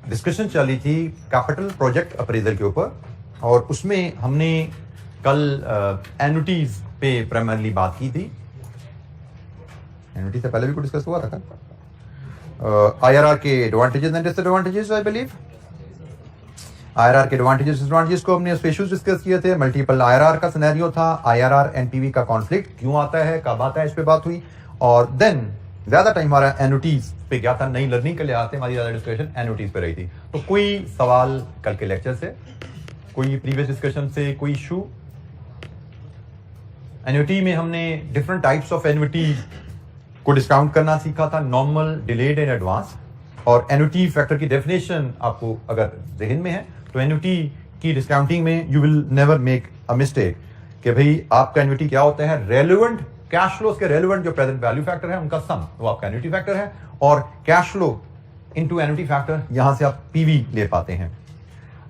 Discussion चल रही थी कैपिटल प्रोजेक्ट अप्रेजल के ऊपर, और उसमें हमने कल एन्युटीज पे प्राइमरली बात की थी। एन्युटी से पहले भी कुछ डिस्कस हुआ था कल। आईआरआर के advantages and disadvantages, I believe IRR के एडवांटेजेस को हमने स्पेशल डिस्कस किए थे। मल्टीपल आईआरआर का सिनेरियो था, आईआरआर एनपीवी का कॉन्फ्लिक्ट क्यों आता है, कब आता है, इस पे बात हुई। और देन ज्यादा टाइम हमारा एन्युटीज पे गया था, नई लर्निंग के लिए आते हमारी ज्यादा डिस्कशन एन्युटीज पे रही थी। तो कोई सवाल कल के लेक्चर से, कोई प्रीवियस डिस्कशन से, कोई इशू? एन्युटी में हमने डिफरेंट टाइप्स ऑफ एन्युटी को डिस्काउंट करना सीखा था, नॉर्मल, डिलेड एंड एडवांस। और एन्युटी फैक्टर की डेफिनेशन आपको अगर जहन में है तो एन्युटी की डिस्काउंटिंग में you will never make a mistake कि भाई आपका एन्युटी क्या होता है, रेलेवेंट कैश फ्लोज के रेलेवेंट जो प्रेजेंट वैल्यू फैक्टर है उनका सम, वो आपका एन्युटी फैक्टर है। और cash flow into annuity factor, यहां से आप पीवी ले पाते हैं।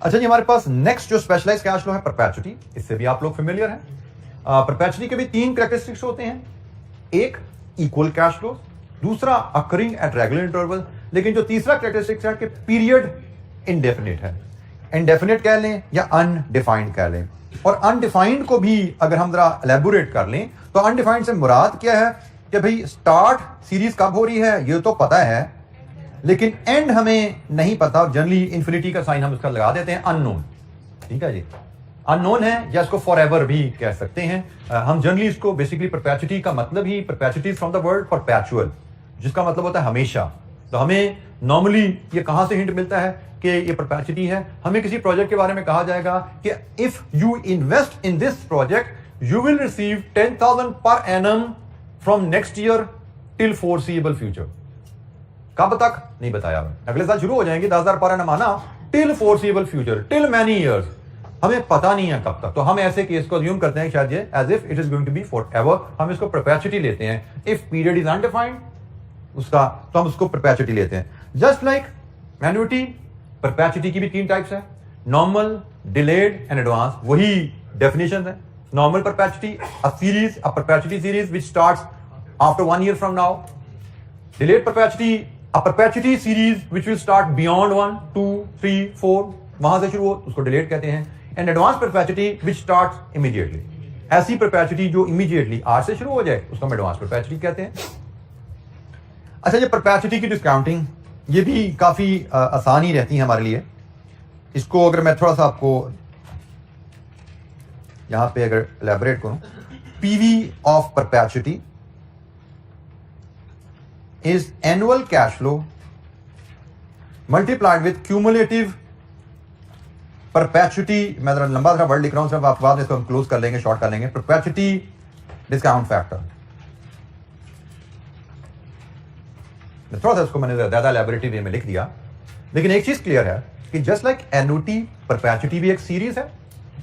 अच्छा जी, हमारे पास नेक्स्ट जो स्पेशलाइज्ड कैश फ्लो है परपेचुटी, इससे भी आप लोग फेमिलियर हैं। परपेचुटी के भी 3 कैरेक्टरिस्टिक्स होते हैं, एक इक्वल कैश फ्लो, दूसरा अकरिंग एट रेगुलर इंटरवल, लेकिन जो तीसरा कैरेक्टरिस्टिक्स है कि पीरियड इनडेफिनिट है। इनडेफिनिट कह लें या अनडिफाइंड कह लें। और अनडिफाइंड को भी अगर हम जरा एलेबोरेट कर लें तो अनडिफाइंड से मुराद क्या है कि भाई स्टार्ट सीरीज कब हो रही है ये तो पता है, लेकिन एंड हमें नहीं पता। जनरली इन्फिनिटी का साइन हम उसका लगा देते हैं, अननोन। ठीक है जी, अननोन है, या इसको फॉर एवर भी कह सकते हैं। हम जनरली इसको बेसिकली परपेचुटी का मतलब ही, perpetuity from the word perpetual, जिसका मतलब होता है हमेशा। तो हमें नॉर्मली ये कहां से हिंट मिलता है कि ये परपेचुटी है? हमें किसी प्रोजेक्ट के बारे में कहा जाएगा कि if you invest in this project you will receive 10,000 per annum from next year till foreseeable future. कब तक नहीं बताया, अगले साल शुरू हो जाएंगे 10,000 पर एनम आना, till foreseeable future, till many years, हमें पता नहीं है कब तक। तो हम ऐसे केस को अज्यूम करते हैं शायद ये as if it is going to be forever, हम इसको परपेचुटी लेते हैं। इफ पीरियड इज अनडिफाइंड उसका, तो हम उसको परपेचुटी लेते हैं। जस्ट लाइक एन्युटी, परपेचुटी की भी 3 टाइप्स है, नॉर्मल, डिलेड एंड एडवांस। वही डेफिनेशन है। Normal perpetuity, a series, a perpetuity series which starts after 1 year from now. Delayed perpetuity, a perpetuity series which will start beyond 1, 2, 3, 4, वहां से शुरू हो, उसको डिलेड कहते हैं। And advance perpetuity which starts immediately, ऐसी परपेचुटी जो इमीडिएटली आज से शुरू हो जाए उसको हम एडवांस परपेचुटी कहते हैं। अच्छा, ये परपेचुटी की डिस्काउंटिंग ये भी काफी आसान ही रहती है हमारे लिए। इसको अगर मैं थोड़ा सा आपको यहां पे अगर एलैबोरेट करूं, PV of perpetuity is annual cash flow multiplied with cumulative perpetuity. मैं जरा लंबा सा वर्ड लिख रहा हूं, सिर्फ आप बाद में इसको हम क्लोज कर लेंगे, शॉर्ट कर लेंगे। परपेचुटी डिस्काउंट फैक्टर, थोड़ा सा इसको मैंने ज्यादा एलैबोरेटिव वे में लिख दिया, लेकिन एक चीज क्लियर है कि जस्ट लाइक एन्युटी, परपेचुटी भी एक सीरीज है,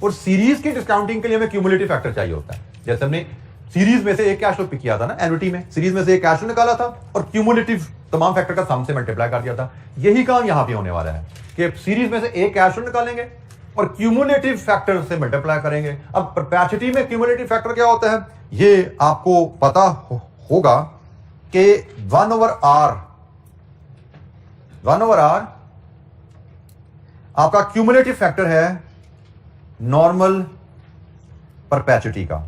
और सीरीज की डिस्काउंटिंग के लिए हमें क्यूमुलेटिव फैक्टर चाहिए होता है। जैसे हमने सीरीज में से एक कैश फ्लो पिक किया था ना, एन्युटी में सीरीज में से एक कैश फ्लो निकाला था और क्यूमुलेटिव तमाम फैक्टर का सम से मल्टीप्लाई कर दिया था। यही काम यहां पे होने वाला है कि सीरीज में से एक कैश फ्लो निकालेंगे और क्यूमुलेटिव फैक्टर से मल्टीप्लाई करेंगे। अब परपेचुटी में क्यूमुलेटिव फैक्टर क्या होता है ये आपको पता होगा कि 1/r आपका क्यूमुलेटिव फैक्टर है नॉर्मल परपेचुटी का।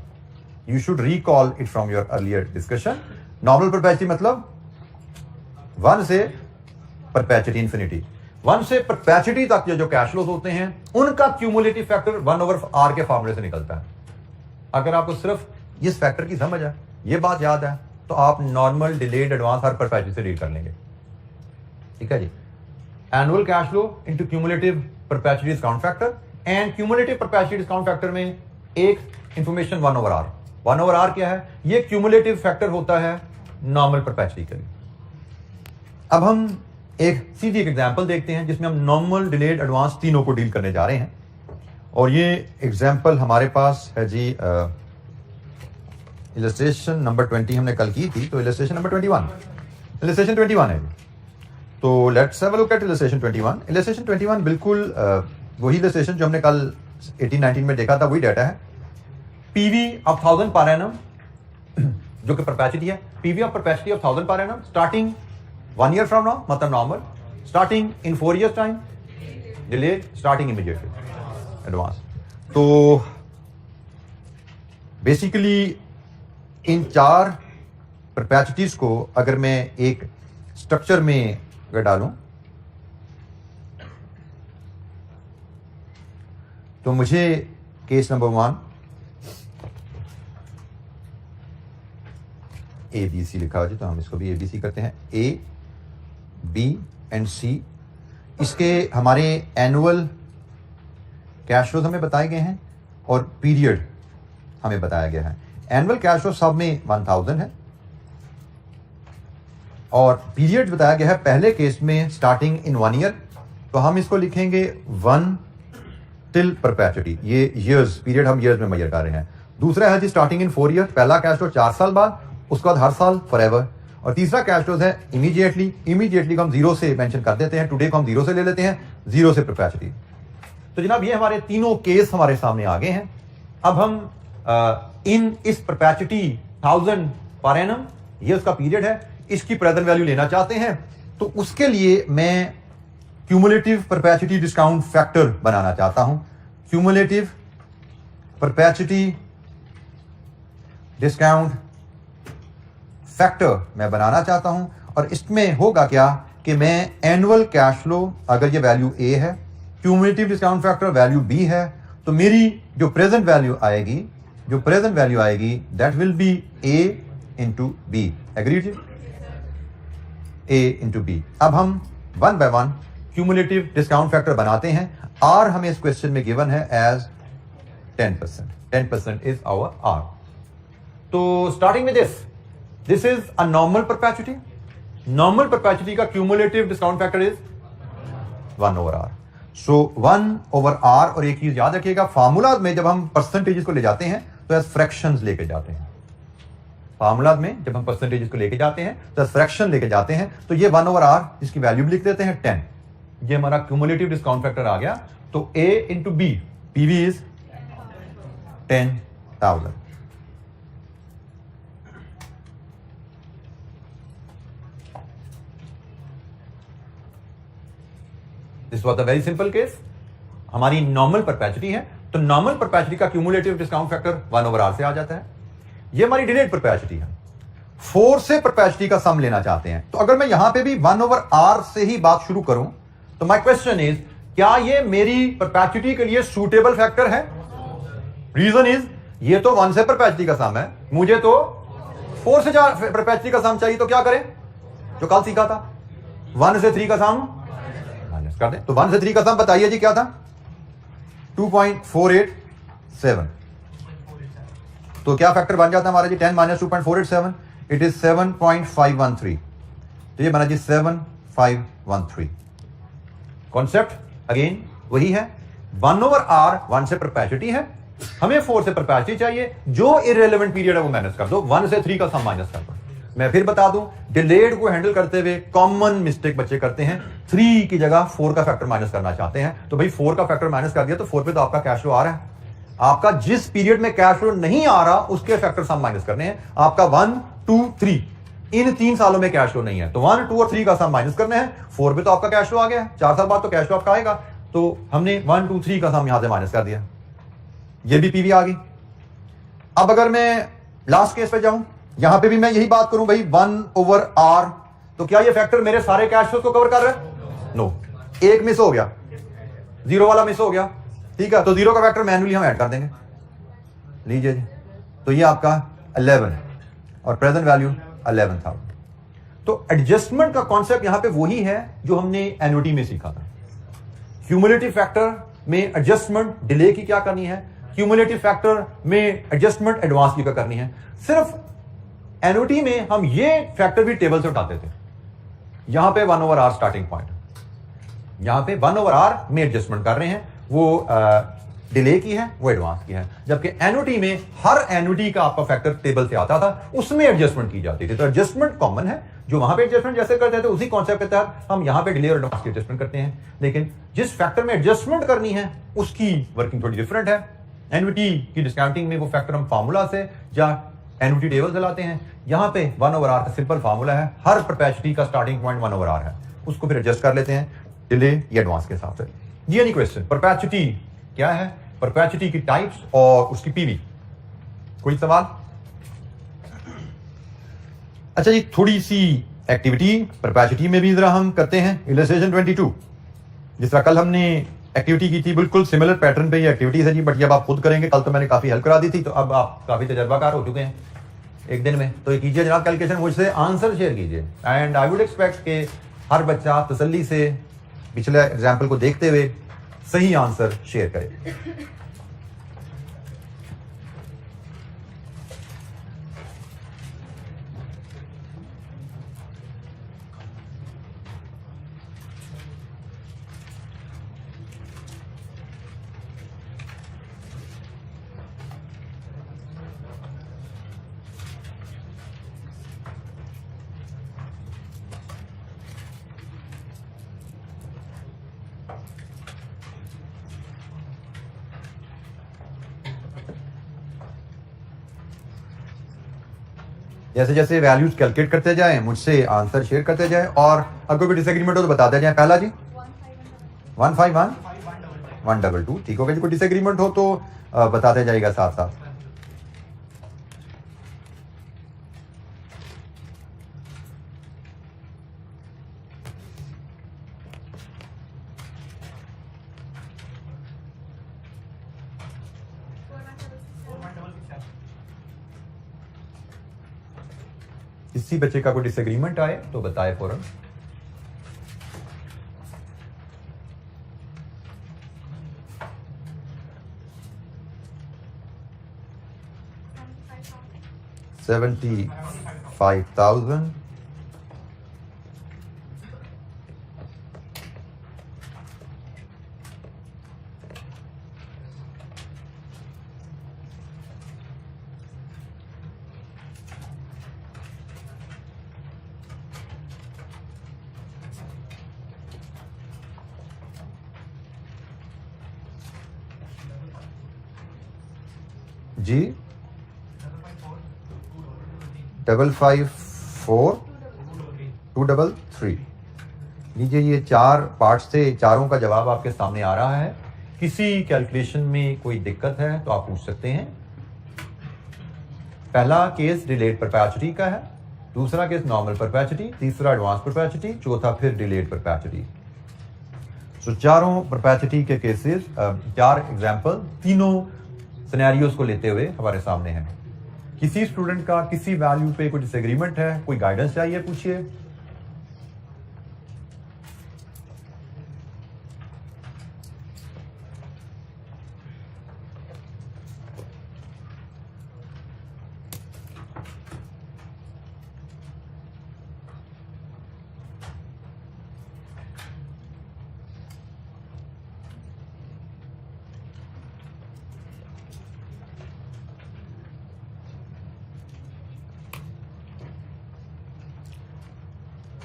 You should recall it from your earlier discussion. Normal perpetuity मतलब 1 से परपेचुटी इंफिनिटी, 1 से परपेचुटी तक जो कैश फ्लोज होते हैं उनका क्यूमुलेटिव फैक्टर 1/r के फॉर्मूले से निकलता है। अगर आपको सिर्फ इस फैक्टर की समझ है, ये बात याद है, तो आप नॉर्मल, डिलेड, एडवांस हर परपेचुटी से डील कर लेंगे। ठीक है जी, annual cash flow into cumulative perpetuity discount factor, and cumulative perpetuity discount factor में एक इंफॉर्मेशन 1/r। 1/r क्या है? ये क्यूमुलेटिव फैक्टर होता है नॉर्मल परपेचुटी के लिए। अब हम एक सीधी एक एग्जांपल देखते हैं जिसमें हम नॉर्मल, डिलेड, एडवांस तीनों को डील करने जा रहे हैं। और ये एग्जांपल हमारे पास है जी, इलस्ट्रेशन नंबर 20 हमने कल की थी, तो इलस्ट्रेशन नंबर 21, इलस्ट्रेशन 21 है। तो let's have a look at illustration 21। Illustration 21 बिल्कुल वही इलस्ट्रेशन जो हमने कल 18-19 में देखा था, वही डाटा है। पीवी ऑफ 1000 पर एनम जो कि परपेचुटी है, PV of perpetuity of 1000 per annum starting 1 year from now, मतलब normal, starting in 4 years time, delayed starting immediately, advance. तो बेसिकली इन 4 परपेचुइटीज को अगर मैं एक स्ट्रक्चर में अगर डालूं तो मुझे केस नंबर 1 ABC लिखा हो, तो हम इसको भी ABC करते हैं। A, B एंड C, इसके हमारे एनुअल कैश फ्लोज हमें बताए गए हैं और पीरियड हमें बताया गया है। एनुअल कैश फ्लो सब में 1000 है और पीरियड बताया गया है पहले केस में स्टार्टिंग इन 1 year, तो हम इसको लिखेंगे 1 टिल परपेचुइटी। ये ईयर्स, पीरियड हम ईयर्स में मेजर कर रहे हैं। दूसरा है जी स्टार्टिंग इन 4 year, पहला कैश फ्लो 4 साल बाद, उसके बाद हर साल फॉरएवर। और तीसरा कैश फ्लो है इमीडिएटली। इमीडिएटली को हम 0 से मेंशन कर देते हैं, टुडे को हम 0 से ले लेते हैं, 0 से परपेचुइटी। तो जनाब ये हमारे तीनों केस हमारे सामने आ गए हैं। अब हम इस परपेचुइटी 1000 पर एनम, ये उसका पीरियड है, इसकी प्रेजेंट वैल्यू लेना चाहते हैं। तो उसके लिए मैं क्यूमुलेटिव परपेचुइटी डिस्काउंट फैक्टर बनाना चाहता हूं। क्यूमुलेटिव परपेचुइटी डिस्काउंट फैक्टर मैं बनाना चाहता हूं और इसमें होगा क्या कि मैं एनुअल कैश फ्लो, अगर ये वैल्यू A है, cumulative discount factor value B है, तो मेरी जो प्रेजेंट वैल्यू आएगी that will be A into B। Agreed? A into B। अब हम 1 by 1 क्यूमुलेटिव डिस्काउंट फैक्टर बनाते हैं। R हमें इस क्वेश्चन में गिवन है एज 10%। 10% is our R। तो स्टार्टिंग में this is a normal perpetuity. Normal perpetuity का cumulative discount factor is 1/R। So 1/R। और एक चीज याद रखिएगा, फार्मूला में जब हम परसेंटेजेस को ले जाते हैं तो एज फ्रैक्शंस लेके जाते हैं। फार्मूला में जब हम परसेंटेजेस को लेके जाते हैं तो एज फ्रैक्शन लेके जाते हैं। तो ये 1/R, जिसकी वैल्यू भी लिख देते हैं 10, ये हमारा क्यूमुलेटिव डिस्काउंट फैक्टर आ गया। तो A into B, PV is 10,000। This was a very simple case. हमारी नॉर्मल परपेचुइटी है, तो नॉर्मल परपेचुइटी का क्यूमुलेटिव डिस्काउंट फैक्टर 1/R से आ जाता है। ये हमारी डिलेड परपेचुइटी है। 4 से परपेचुइटी का सम लेना चाहते हैं, तो अगर मैं यहां पे भी 1/R से ही बात शुरू करूं, तो माय क्वेश्चन इज, क्या ये मेरी परपेचुइटी के लिए सूटेबल फैक्टर है? रीजन इज, ये तो 1 से परपेचुइटी का सम है, मुझे तो 4 से परपेचुइटी का सम चाहिए। तो क्या करें, जो कल सीखा था, 1 से 3 का सम माइनस कर दें। तो 1 से 3 का सम बताइए जी क्या था? 2.487। तो क्या फैक्टर बन जाता है हमारा जी? 10 माइनस 2.487, इट इज 7.513। तो ये बना जी 7513। कॉन्सेप्ट अगेन वही है, 1/R 1 से परपेचुइटी है, हमें 4 से परपेचुइटी चाहिए। जो इररिलेवेंट पीरियड है वो माइनस कर दो, 1 से 3 का सम माइनस कर दो। मैं फिर बता दूं, डिलेड को हैंडल करते हुए कॉमन मिस्टेक बच्चे करते हैं, 3 की जगह 4 का फैक्टर माइनस करना चाहते हैं। तो भाई 4 का फैक्टर माइनस कर दिया तो 4 पे तो आपका कैश फ्लो आ रहा है। आपका जिस पीरियड में कैश फ्लो नहीं आ रहा उसके फैक्टर सम माइनस करने हैं। आपका 1, 2, 3 इन 3 सालों में कैश फ्लो नहीं है, तो 1, 2 और 3 का सम माइनस करने हैं। 4 पे तो आपका कैश फ्लो आ गया है, 4 साल बाद तो कैश फ्लो आपका आएगा। तो हमने 1, 2, 3 का सम यहां से माइनस कर दिया, ये भी पीवी आ गई। अब अगर मैं लास्ट केस पे जाऊं, यहां पे भी मैं यही बात करूं भाई 1/R, तो क्या ये फैक्टर मेरे सारे कैश फ्लो को कवर कर रहा है? नो, एक मिस हो गया, 0 वाला मिस हो गया, ठीक है। तो 0 का फैक्टर मैन्युअली हम ऐड कर देंगे, लीजिए जी। तो ये आपका 11 है और प्रेजेंट वैल्यू 11,000। तो एडजस्टमेंट का कॉन्सेप्ट यहां पे वही है जो हमने एन्युटी में सीखा था। क्यूमुलेटिव फैक्टर में एडजस्टमेंट डिले की क्या करनी है, क्यूमुलेटिव फैक्टर में एडजस्टमेंट एडवांस की क्या करनी है। सिर्फ एन्युटी में हम ये फैक्टर भी टेबल से उठाते थे। यहां पे 1/R स्टार्टिंग पॉइंट, यहां पे 1/R में एडजस्टमेंट कर रहे हैं, वो डिले की है, वो एडवांस की है। जबकि एन्युटी में हर एन्युटी का आपका फैक्टर टेबल से आता था, उसमें एडजस्टमेंट की जाती थी। तो एडजस्टमेंट कॉमन है, जो वहां पे एडजस्टमेंट जैसे करते थे उसी कॉन्सेप्ट के तहत हम यहां पे डिले और एडवांस की एडजस्टमेंट करते हैं। लेकिन जिस फैक्टर में एडजस्टमेंट करनी है उसकी वर्किंग थोड़ी डिफरेंट है। एन्युटी की डिस्काउंटिंग में वो फैक्टर हम फार्मूला से या एन्युटी टेबल से लाते हैं। यहां पे 1/R का सिंपल फार्मूला है, हर परपेचुइटी का स्टार्टिंग पॉइंट 1/R है। उसको फिर एडजस्ट कर लेते हैं डिले या एडवांस के हिसाब से। जी एनी क्वेश्चन? परपेचुटी क्या है, परपेचुटी की टाइप्स और उसकी पीवी, कोई सवाल? अच्छा जी, थोड़ी सी एक्टिविटी परपेचुटी में भी जरा हम करते हैं। इलस्ट्रेशन 22 जिस तरह कल हमने एक्टिविटी की थी, बिल्कुल सिमिलर पैटर्न पे ये एक्टिविटीज है जी, बट ये अब आप खुद करेंगे। कल तो मैंने काफी हेल्प करा दी थी, तो अब आप काफी तजर्बाकार हो चुके हैं एक दिन में। तो ये कीजिए जनाब कैलकुलेशन, मुझसे आंसर शेयर कीजिए। एंड आई वुड एक्सपेक्ट के हर बच्चा तसल्ली से पिछले एग्जाम्पल को देखते हुए सही आंसर शेयर करे। जैसे जैसे वैल्यूज कैलकुलेट करते जाएं, मुझसे आंसर शेयर करते जाएं, और अगर कोई डिसएग्रीमेंट हो तो बताते जाएं। पहला जी 151 122, ठीक हो गया जी। कोई डिसएग्रीमेंट हो तो बताते जाएगा साथ साथ। किसी बच्चे का कोई डिसएग्रीमेंट आए तो बताए फौरन। $75,000 जी 554-233। लीजिए ये चार पार्ट्स थे, चारों का जवाब आपके सामने आ रहा है। किसी कैलकुलेशन में कोई दिक्कत है तो आप पूछ सकते हैं। पहला केस डिलेड परपेचुटी का है, दूसरा केस नॉर्मल परपेचुटी, तीसरा एडवांस परपेचुटी, चौथा फिर डिलेड परपेचुटी। तो चारों परपेचुटी के केसेस, चार एग्जाम्पल तीनों सिनेरियोस को लेते हुए हमारे सामने हैं। किसी स्टूडेंट का किसी वैल्यू पे कोई डिसएग्रीमेंट है, कोई गाइडेंस चाहिए, पूछिए।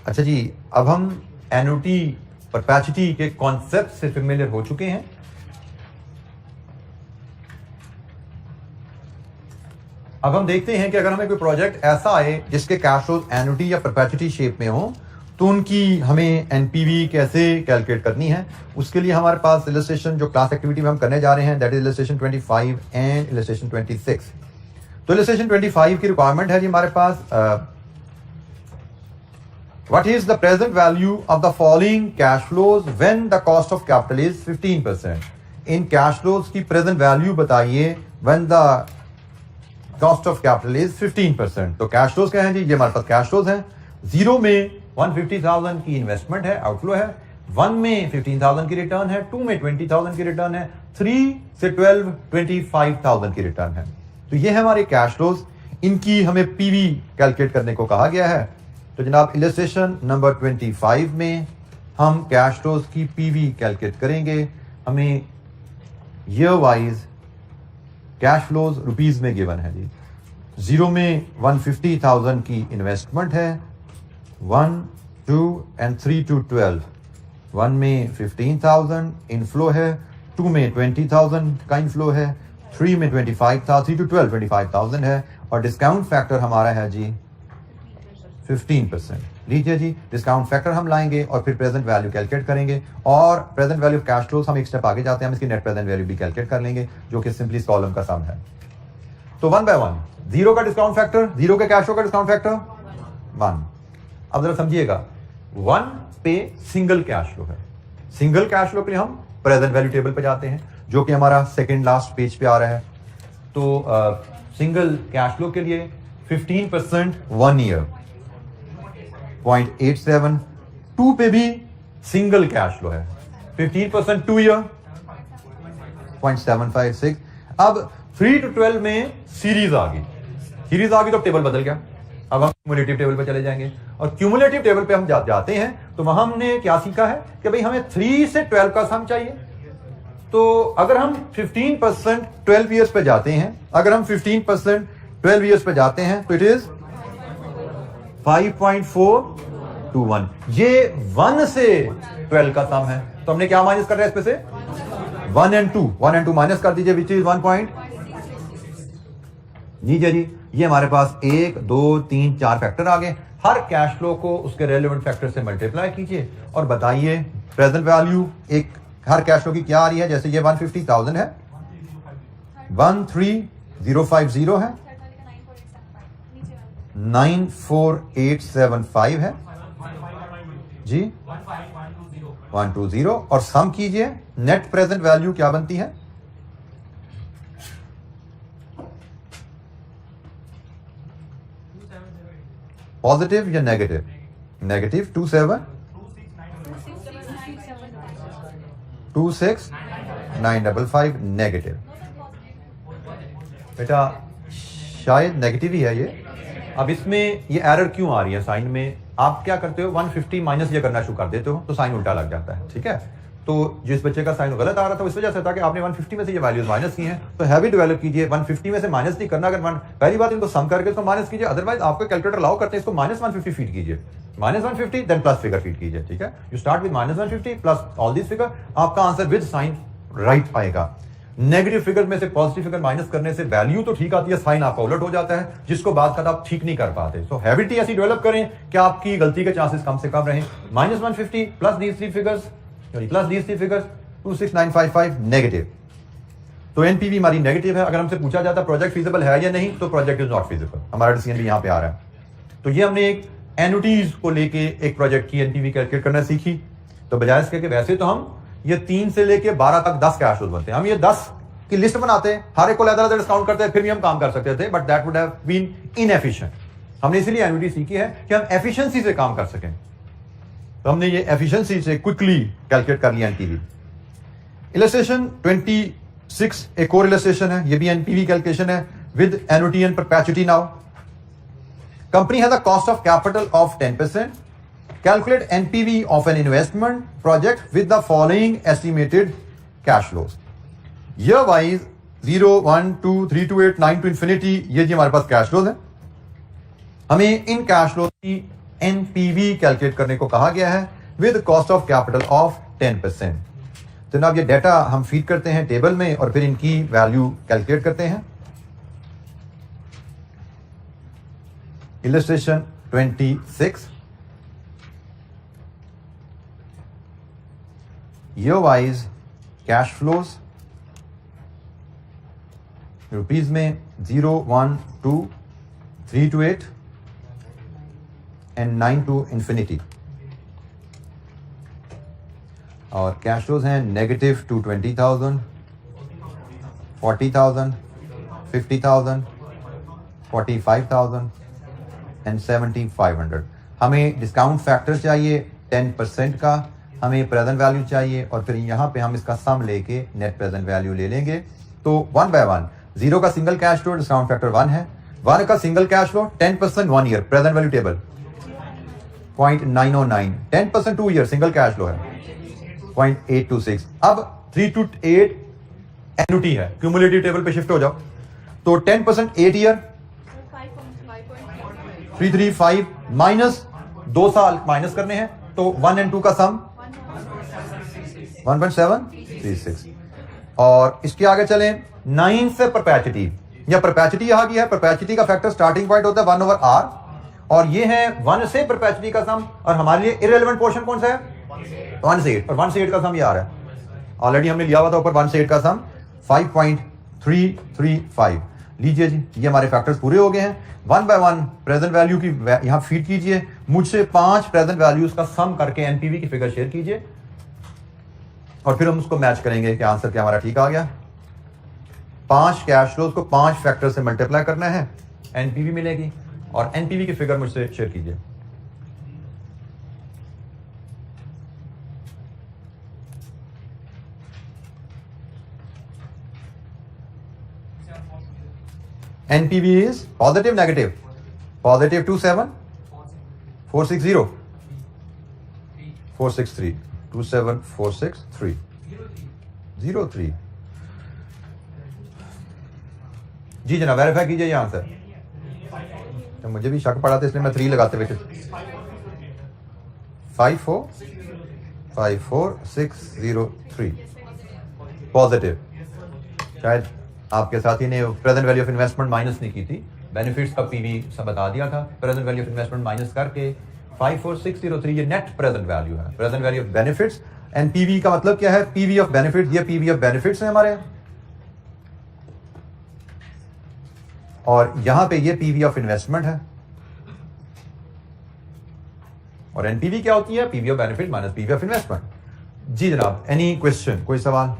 अच्छा जी, अब हम एन्युटी परपेचुटी के कॉन्सेप्ट से फेमिलियर हो चुके हैं। अब हम देखते हैं कि अगर हमें कोई प्रोजेक्ट ऐसा आए जिसके कैश फ्लोज एन्युटी या परपेचुटी शेप में हो, तो उनकी हमें एनपीवी कैसे कैलकुलेट करनी है। उसके लिए हमारे पास इलस्ट्रेशन जो क्लास एक्टिविटी में हम करने जा रहे हैं, that is illustration 25 and illustration 26। तो इलस्ट्रेशन 25 की रिक्वायरमेंट है जी हमारे पास, what is the present value of the following cash flows when the cost of capital is 15%? In cash flows की प्रेजेंट वैल्यू बताइए when the cost of capital is 15%। तो cash flows क्या है जी, ये हमारे पास कैश फ्लोज हैं। 0 में 150,000 की इन्वेस्टमेंट है, आउटफ्लो है। 1 में 15,000 की रिटर्न है, 2 में 20,000 की रिटर्न है, 3 से 12 25,000 की रिटर्न है। तो ये है हमारे कैश फ्लोज। इनकी हमें पीवी कैलकुलेट करने को कहा गया है। तो जनाब इलस्ट्रेशन नंबर 25 में हम कैश फ्लोज की पीवी कैलकुलेट करेंगे। हमें year wise cash flows rupees में गिवन है जी। 0 में 150,000 की इन्वेस्टमेंट है, 1, 2 and 3 to 12। 1 में 15,000 इनफ्लो है, 2 में 20,000 का इनफ्लो है, 3 में 25,000, 3 to 12 25,000 है, और डिस्काउंट फैक्टर हमारा है जी 15%। लीजिए जी, डिस्काउंट फैक्टर हम लाएंगे और फिर प्रेजेंट वैल्यू कैलकुलेट करेंगे और present value of cash flows हम एक स्टेप आगे जाते हैं, हम इसकी नेट प्रेजेंट वैल्यू भी कैलकुलेट कर लेंगे जो कि सिंपली इस कॉलम का सम है। तो 1 बाय 1, 0 का डिस्काउंट फैक्टर, 0 के कैश फ्लो का डिस्काउंट फैक्टर 1। अब जरा समझिएगा, 1 पे सिंगल कैश फ्लो है। सिंगल कैश फ्लो के लिए हम प्रेजेंट वैल्यू टेबल पे जाते हैं जो कि हमारा सेकंड लास्ट पेज पे आ रहा है। तो सिंगल कैश फ्लो के लिए 15% 1 ईयर 0.87, 2 पे भी सिंगल कैश फ्लो है 15% 2 ईयर 0.756। अब 3 to 12 में सीरीज आ गई तो टेबल बदल गया। अब हम क्यूमुलेटिव टेबल पे चले जाएंगे और क्यूमुलेटिव टेबल पे हम जाते हैं तो वहां हमने क्या सीखा है कि भाई हमें 3 से 12 का सम चाहिए। तो अगर हम 15% 12 ईयर्स पे जाते हैं, अगर हम 15% 12 ईयर्स पे जाते हैं तो इट इज 5.421। ये 1 से 12 का सम है। तो हमने क्या माइनस कर रहा है इस पे से 1 and 2 माइनस कर दीजिए विच इज 1. जी ये हमारे पास 1 2 3 4 फैक्टर आ गए। हर कैश फ्लो को उसके रेलेवेंट फैक्टर से मल्टीप्लाई कीजिए और बताइए प्रेजेंट वैल्यू एक हर कैश फ्लो की क्या आ रही है। जैसे ये 150,000 है, 13050 है, 94875 है जी, 120 और सम कीजिए नेट प्रेजेंट वैल्यू क्या बनती है। पॉजिटिव या नेगेटिव? Negative 26955 negative. बेटा शायद नेगेटिव ही है ये। अब इसमें ये एरर क्यों आ रही है साइन में? आप क्या करते हो 150 माइनस ये करना शुरू कर देते हो तो साइन उल्टा लग जाता है। ठीक है, तो जिस बच्चे का साइन गलत आ रहा था इस वजह से था कि आपने 150 में से ये वैल्यूज माइनस की हैं। तो हैबिट डेवलप कीजिए, 150 में से माइनस नहीं करना। अगर पहली बात इनको सम करके इसको माइनस कीजिए, अदरवाइज आपको कैलकुलेटर अलाउ करते हैं इसको -150 फीड कीजिए, -150 देन प्लस फिगर फीड कीजिए। ठीक है, you start with -150 plus all this figure, आपका आंसर विद साइन राइट आएगा। नेगेटिव फिगर में से पॉजिटिव फिगर माइनस करने से वैल्यू तो ठीक आती है, साइन आपका उलट हो जाता है जिसको बाद का आप ठीक नहीं कर पाते। सो हैबिट ही ऐसी डेवलप करें कि आपकी गलती के चांसेस कम से कम रहें। -150 plus these three figures 26955 negative. तो एनपीवी हमारी नेगेटिव है। अगर हमसे पूछा जाता प्रोजेक्ट फीजिबल है या नहीं तो प्रोजेक्ट इज नॉट फीजिबल। हमारा डिसीजन भी यहां पे आ रहा है। तो ये हमने एक एनुटीज को लेके एक प्रोजेक्ट की एनपीवी कैलकुलेट करना सीखी। तो बजाय इसके कि वैसे तो हम ये 3 से लेके 12 तक 10 कैश फ्लोज बनते हैं, हम ये 10 की लिस्ट बनाते हैं, हर एक को अलग-अलग डिस्काउंट करते हैं, फिर भी हम काम कर सकते थे, but that would have been inefficient. हमने इसीलिए एनुटी सीखी है कि हम एफिशिएंसी से काम कर सकें। तो हमने ये एफिशिएंसी से क्विकली कैलकुलेट कर लिया एनपीवी। इलस्ट्रेशन 26 एक और इलस्ट्रेशन है, ये भी एनपीवी कैलकुलेशन है with annuity and perpetuity. Now company has a cost of capital of 10%. Calculate NPV of an investment project with the following estimated cash flows. Year wise 0, 1, 2, 3 to 8, 9 to infinity, ये जी हमारे पास cash flows है। हमें in cash flows की NPV calculate करने को कहा गया है with cost of capital of 10%। तो जनाब ये डेटा हम फीड करते हैं टेबल में और फिर इनकी वैल्यू कैलकुलेट करते हैं। Illustration 26 year wise cash flows rupees में 0, 1, 2, 3 to 8 and 9 to infinity। और कैश फ्लोज हैं नेगेटिव 220,000, 40,000, 50,000, 45,000 and 7,500। हमें डिस्काउंट फैक्टर चाहिए 10% का, हमें प्रेजेंट वैल्यू चाहिए और फिर यहां पे हम इसका सम लेके नेट प्रेजेंट वैल्यू ले लेंगे। तो 1 बाय 1, 0 का single cash flow discount factor 1 है, 1 का single cash flow 10% 1 year present value table 0.909, 10% 2 year single cash flow है 0.826। अब 3 to 8 एनुटी है, क्यूमुलेटिव टेबल पे शिफ्ट हो जाओ। तो 10% 8 ईयर 335 माइनस 2 साल माइनस करने हैं तो 1 and 2 का सम 1.736। और इसके आगे चलें 9 से परपेचुइटी, या परपेचुइटी आ गई है। परपेचुइटी का फैक्टर स्टार्टिंग पॉइंट होता है 1/r और ये है 1 से परपेचुअली का सम, और हमारे लिए इररिलेवेंट पोर्शन कौन सा है? 1 से 8, और 1 से 8 का सम ये आ रहा है, ऑलरेडी हमने लिया हुआ था ऊपर 1 से 8 का सम 5.335। लीजिए जी, ये हमारे फैक्टर्स पूरे हो गए हैं। 1 बाय 1 प्रेजेंट वैल्यू की यहां फीड कीजिए, मुझसे 5 प्रेजेंट वैल्यूज का सम करके एनपीवी की फिगर शेयर कीजिए, और फिर हम उसको मैच करेंगे कि आंसर क्या हमारा ठीक आ गया। 5 कैश फ्लोज को 5 फैक्टर से मल्टीप्लाई करना है, एनपीवी मिलेगी, और एनपीवी की फिगर मुझसे शेयर कीजिए। NPV is positive, negative, positive 27, 460, 463, 27463, 03। जी जनाब, वेरीफाई कीजिए ये आंसर। तो मुझे भी शक पड़ा था इसलिए मैं 3 लगाते हुए 54603 पॉजिटिव। शायद आपके साथी ने present value of investment minus नहीं की थी, बेनिफिट्स का पीवी सब बता दिया था, present value of investment minus करके 54603 ये नेट प्रेजेंट वैल्यू है, present value of benefits. And PV का मतलब क्या है? पीवी ऑफ बेनिफिट्स, ये पीवी ऑफ बेनिफिट्स है हमारे, और यहां पे ये पीवी ऑफ इन्वेस्टमेंट है, और एनपीवी क्या होती है? PV of benefit minus PV of investment. जी जनाब, एनी क्वेश्चन, कोई सवाल?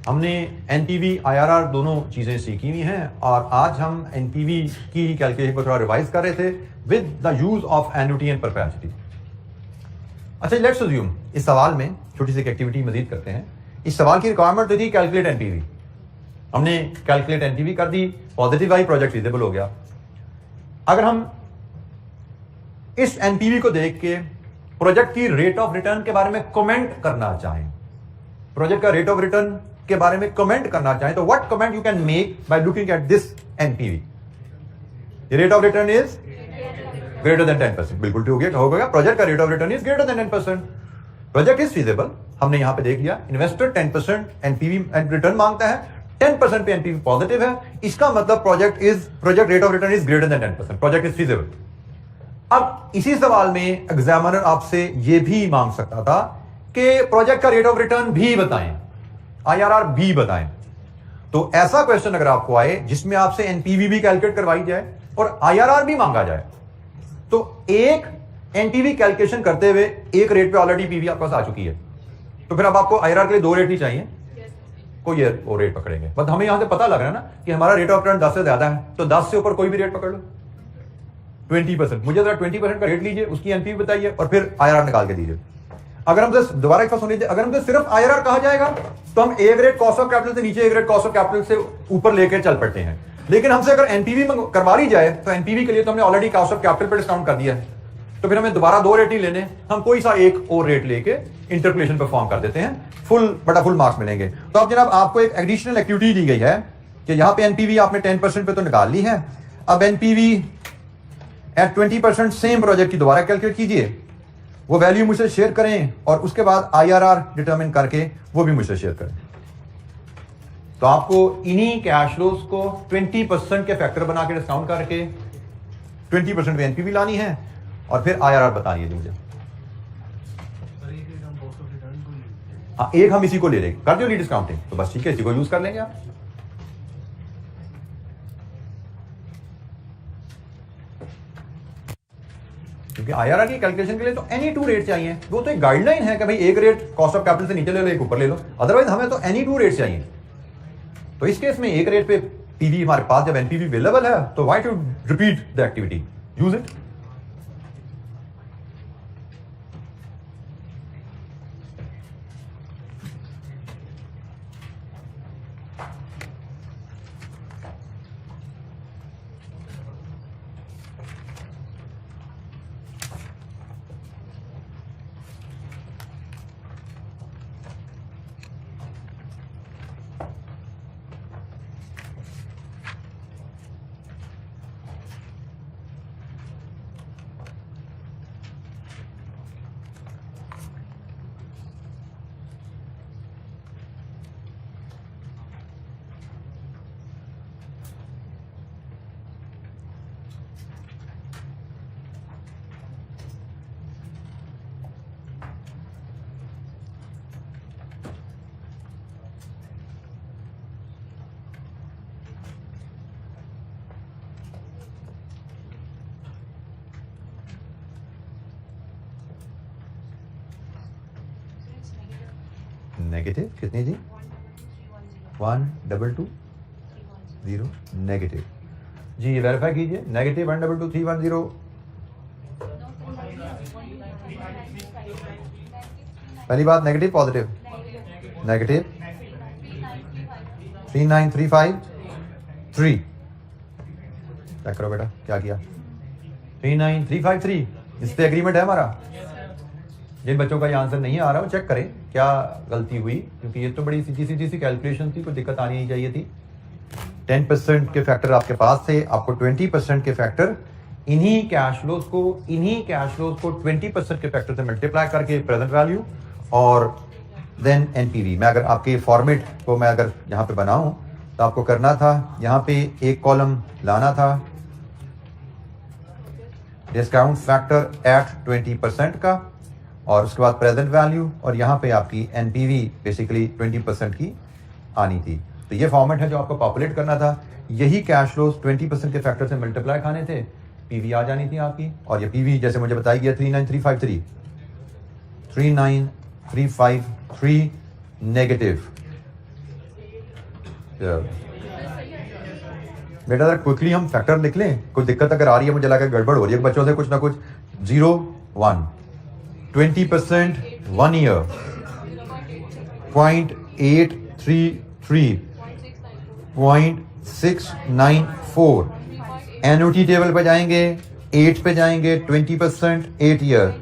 हमने एनपीवी आईआरआर दोनों चीजें सीखी हुई हैं, और आज हम एनपीवी की कैलकुलेशन को थोड़ा रिवाइज कर रहे थे with the use of annuity and perpetuity. अच्छा, लेट्स अज्यूम इस सवाल में छोटी सी एक्टिविटी मजीद करते हैं। इस सवाल की रिक्वायरमेंट थी कैलकुलेट एनपीवी, हमने कैलकुलेट एनपीवी कर दी, पॉजिटिव आई, प्रोजेक्ट फिजिबल हो गया। अगर हम इस एनपीवी को देख के प्रोजेक्ट की रेट ऑफ रिटर्न के बारे में कमेंट करना चाहें, प्रोजेक्ट का रेट ऑफ रिटर्न के बारे में कमेंट करना चाहें, तो what comment you can make by looking at this NPV? Rate of return is greater than 10%, बिल्कुल ठीक हो गया। प्रोजेक्ट का rate of return is greater than 10%, project is feasible, हमने यहां पे देख लिया। इन्वेस्टर 10% एनपीवी रिटर्न मांगता है, 10% पे एनपीवी पॉजिटिव है, इसका मतलब project rate of return is greater than 10%, project is feasible. अब इसी सवाल में एग्जामिनर आपसे यह भी मांग सकता था कि प्रोजेक्ट का रेट ऑफ रिटर्न भी बताएं, आईआरआर भी बताएं। तो ऐसा क्वेश्चन अगर आपको आए जिसमें आपसे एनपीवी भी कैलकुलेट करवाई जाए और आईआरआर भी मांगा जाए, तो एक एनपीवी कैलकुलेशन करते हुए एक रेट पे ऑलरेडी पीवी आपके पास आ चुकी है, तो फिर अब आपको आईआरआर के लिए 2 रेट नहीं चाहिए, कोई वो रेट पकड़ेंगे। बट हमें यहां से पता लग रहा है ना कि हमारा रेट ऑफ रिटर्न 10 से ज्यादा है, तो 10 से ऊपर कोई भी रेट पकड़ लो। 20%, मुझे जरा 20% का रेट लीजिए, उसकी एनपीवी बताइए और फिर आईआरआर निकाल के दीजिए। अगर हमसे दोबारा एक बार सुन लीजिए, अगर हमसे सिर्फ आईआरआर कहा जाएगा तो हम एक रेट कॉस्ट ऑफ कैपिटल से नीचे, एक रेट कॉस्ट ऑफ कैपिटल से ऊपर लेकर चल पड़ते हैं। लेकिन हमसे अगर एनपीवी करवा ली जाए तो एनपीवी के लिए तो हमने ऑलरेडी कॉस्ट ऑफ कैपिटल पर डिस्काउंट कर दिया है, तो फिर हमें दोबारा 2 रेट ही लेने, हम कोई सा एक और रेट लेके इंटरपोलेशन परफॉर्म कर देते हैं, फुल मार्क्स मिलेंगे। तो अब जनाब आपको एक एडिशनल एक्टिविटी दी गई है कि यहां पे एनपीवी आपने 10% पे तो निकाल ली है, अब एनपीवी एट 20% सेम प्रोजेक्ट की दोबारा कैलकुलेट कीजिए, वो वैल्यू मुझसे शेयर करें, और उसके बाद आईआरआर डिटरमिन करके वो भी मुझसे शेयर करें। तो आपको इन्हीं कैश फ्लोज को 20% के फैक्टर बना के डिस्काउंट करके 20% में एनपीवी लानी है, और फिर आईआरआर बतानी है मुझे। हाँ, एक हम इसी को ले लेंगे, कर दो ली डिस्काउंटिंग, तो बस ठीक है, इसी को यूज कर लेंगे आप। क्योंकि आईआरआर की कैलकुलेशन के लिए तो एनी 2 रेट चाहिए, वो तो एक गाइडलाइन है कि भाई एक रेट कॉस्ट ऑफ कैपिटल से नीचे ले लो, एक ऊपर ले लो, अदरवाइज हमें तो एनी 2 रेट चाहिए। तो इस केस में एक रेट पे पीवी हमारे पास जब एनपीवी अवेलेबल है, तो why to repeat the activity, use it. Negative कितनी थी 12220 नेगेटिव जी ये वेरीफाई कीजिए नेगेटिव 1222310 पहली बात नेगेटिव पॉजिटिव नेगेटिव 39353 चेक करो बेटा क्या किया 39353 इस पे एग्रीमेंट है हमारा जिन बच्चों का ये आंसर नहीं आ रहा वो चेक करें क्या गलती हुई क्योंकि ये तो बड़ी सीधी सी कैलकुलेशन थी कोई दिक्कत आनी नहीं चाहिए थी 10% के फैक्टर आपके पास थे आपको 20% के फैक्टर इन्हीं कैश फ्लोज को 20% के फैक्टर से मल्टीप्लाई करके प्रेजेंट वैल्यू और देन एनपीवी मैं अगर आपके फॉर्मेट को मैं अगर यहाँ पे बनाऊं तो आपको करना था यहाँ पे एक कॉलम लाना था डिस्काउंट फैक्टर एट 20% का और उसके बाद प्रेजेंट वैल्यू और यहाँ पे आपकी एनपीवी बेसिकली 20% की आनी थी तो ये फॉर्मेट है जो आपको पॉपुलेट करना था यही कैश फ्लोज 20% के फैक्टर से मल्टीप्लाई खाने थे पीवी आ जानी थी आपकी और ये पीवी जैसे मुझे बताई गया 39353 नेगेटिव बेटा अगर क्विकली हम फैक्टर लिख लें कोई दिक्कत अगर आ रही है मुझे लगा गड़बड़ हो रही है बच्चों से कुछ ना कुछ 0 1 20% 1 year 0.833 0.694 एन्युटी टेबल पे जाएंगे 8 पे जाएंगे 20% 8 ईयर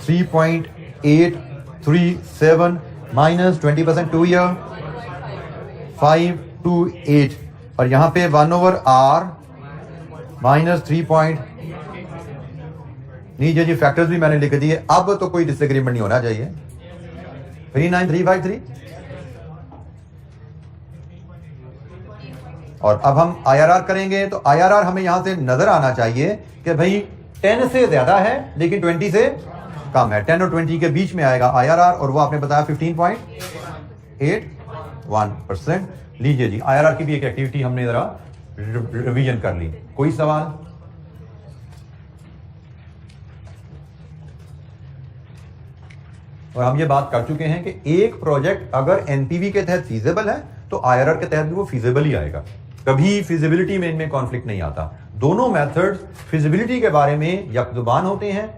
3.837 माइनस 20% 2 ईयर 528 और यहां पे 1/r माइनस 3. नीचे जी फैक्टर्स भी मैंने लिख दिए अब तो कोई डिसएग्रीमेंट नहीं होना चाहिए 39353 और अब हम IRR करेंगे तो IRR हमें यहां से नजर आना चाहिए कि भाई 10 से ज्यादा है लेकिन 20 से कम है 10 और 20 के बीच में आएगा IRR और वो आपने बताया 15.81%. लीजिए जी IRR की भी एक एक्टिविटी हमने जरा रिवीजन कर ली कोई सवाल और हम ये बात कर चुके हैं कि एक प्रोजेक्ट अगर एनपीवी के तहत फीजेबल है तो IRR के तहत भी वो फीजेबल ही आएगा कभी फिजिबिलिटी में इनमें कॉन्फ्लिक्ट नहीं आता दोनों मेथड्स फिजिबिलिटी के बारे में यकजुबान होते हैं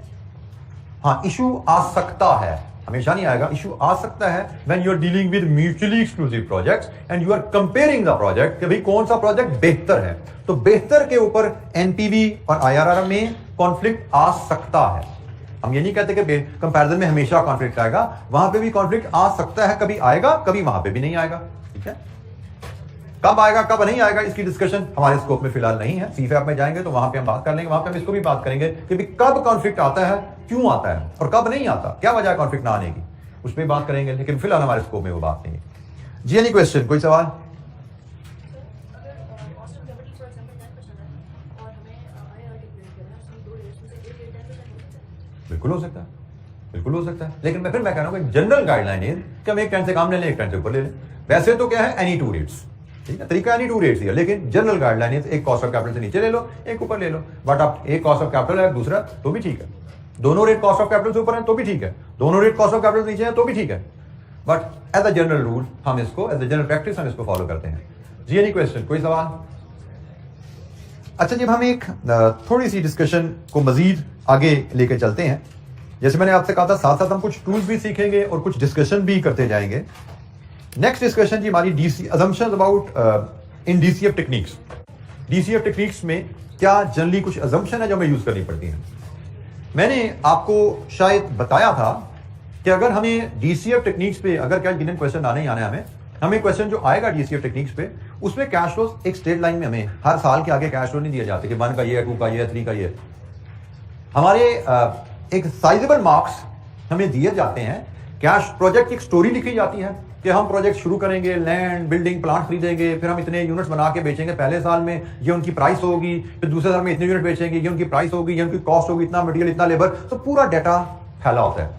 हाँ इशू आ सकता है हमेशा नहीं आएगा इशू आ सकता है when you are dealing with mutually exclusive projects and you are comparing the project कि भाई कौन सा प्रोजेक्ट बेहतर है तो बेहतर के ऊपर एनपीवी और IRR में कॉन्फ्लिक्ट आ सकता है हम ये नहीं कहते कि कंपैरिजन में हमेशा कॉन्फ्लिक्ट आएगा वहां पे भी कॉन्फ्लिक्ट आ सकता है कभी आएगा कभी वहां पे भी नहीं आएगा ठीक है कब आएगा कब नहीं आएगा इसकी डिस्कशन हमारे स्कोप में फिलहाल नहीं है सीफैप में जाएंगे तो वहां पे हम बात कर लेंगे वहां पे हम इसको भी बात करेंगे कि कब कॉन्फ्लिक्ट आता है क्यों आता है और कब नहीं आता क्या वजह है कॉन्फ्लिक्ट ना आने की उस पर बात करेंगे लेकिन फिलहाल हमारे स्कोप में वो बात नहीं है जी एनी क्वेश्चन कोई सवाल बिल्कुल हो सकता है बिल्कुल हो सकता है लेकिन मैं कह रहा हूं जनरल गाइडलाइन है कि हम एक 10 से कम ले लें एक 10 से ऊपर ले लें वैसे तो क्या है एनी टू रेट्स ठीक है तरीका एनी टू रेट्स है लेकिन जनरल गाइडलाइन है एक कॉस्ट ऑफ कैपिटल से नीचे ले लो एक ऊपर ले लो बट आप एक कॉस्ट ऑफ कैपिटल है दूसरा तो भी ठीक है दोनों रेट कॉस्ट ऑफ कैपिटल से ऊपर है तो भी ठीक है दोनों रेट कॉस्ट ऑफ कैपिटल नीचे है तो भी ठीक है but as a general rule हम इसको एज अ जनरल प्रैक्टिस हम इसको फॉलो करते हैं जी एनी क्वेश्चन कोई सवाल अच्छा जब हम एक थोड़ी सी डिस्कशन को मजीद आगे लेके चलते हैं जैसे मैंने आपसे कहा था साथ साथ हम कुछ टूल्स भी सीखेंगे और कुछ डिस्कशन भी करते जाएंगे नेक्स्ट डिस्कशन जी हमारी DC assumptions about in DCF techniques DCF techniques में क्या जनरली कुछ अजम्पशन है जो हमें यूज करनी पड़ती हैं मैंने आपको शायद बताया था कि अगर हमें डीसीएफ टेक्निक्स पे अगर क्या गिवन क्वेश्चन आने ही आने हमें क्वेश्चन जो आएगा डीसीएफ टेक्निक्स पे उसमें कैश फ्लोज एक स्ट्रेट लाइन में हमें हर साल के आगे कैश फ्लो नहीं दिए जाते कि 1 का ये 2 का ये 3 का ये हमारे एक साइजेबल मार्क्स हमें दिए जाते हैं कैश प्रोजेक्ट की एक स्टोरी लिखी जाती है कि हम प्रोजेक्ट शुरू करेंगे लैंड बिल्डिंग प्लांट खरीदेंगे फिर हम इतने यूनिट्स बना के बेचेंगे पहले साल में ये उनकी प्राइस होगी फिर दूसरे साल में इतने यूनिट बेचेंगे ये उनकी प्राइस होगी ये उनकी कॉस्ट होगी इतना मटेरियल इतना लेबर तो पूरा डाटा फैला होता है